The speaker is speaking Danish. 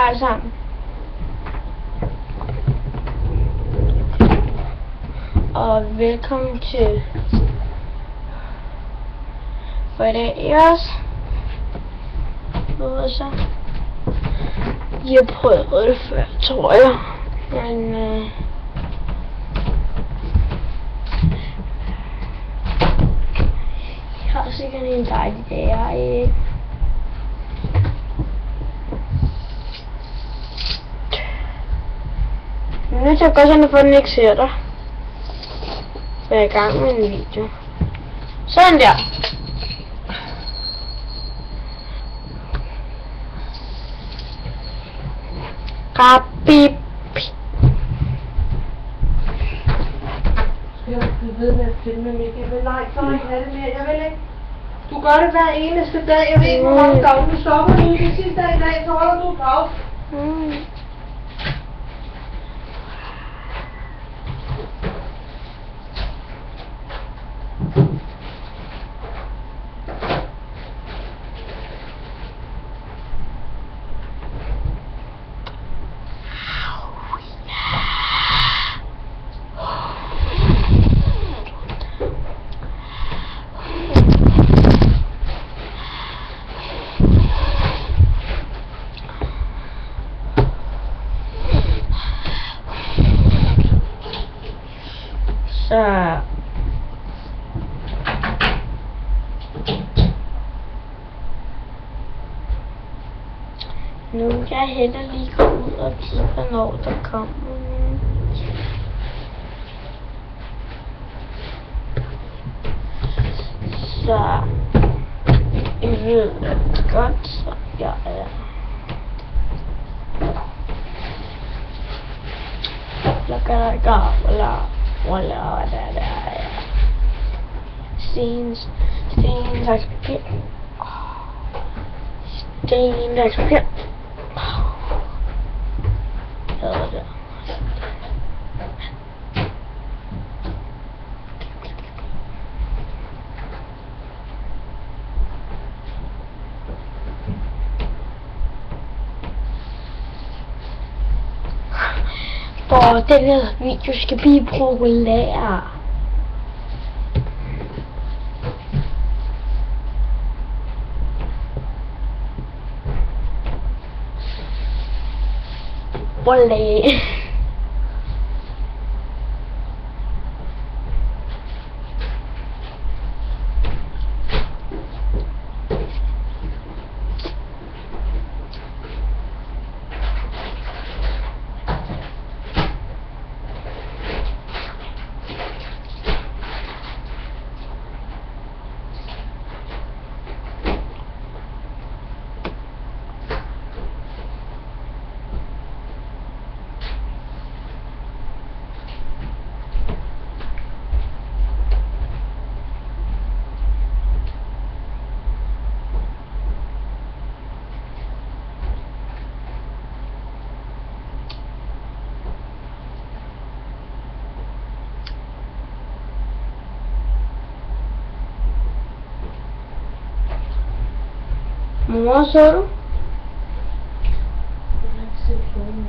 Hej sammen. Og velkommen til for i dag, ikke også? Hvad så? Jeg har prøvet det før, tror jeg. Men jeg har sikkert en dejlig dag. Jeg er nødt til at gå sådan, for den ikke ser dig. Jeg er i gang med en video. Sådan der. Rapip. Skal jeg blive ved med at filme, Mikkel? Men nej, så ikke have det mere. Jeg vil ikke. Du gør det hver eneste dag. Jeg ved ikke, hvor mange gange du stopper nu. Det sidste dag i dag, så holder du pause. Så nu vil jeg hellere lige gå ud og kigge, hvornår der kommer. Så jeg ved det godt, så jeg er. Scenes, like papir. Sten, like papir. Der. For den her video skal blive populær. Olé. Mor, så du? Jeg har ikke set filmen.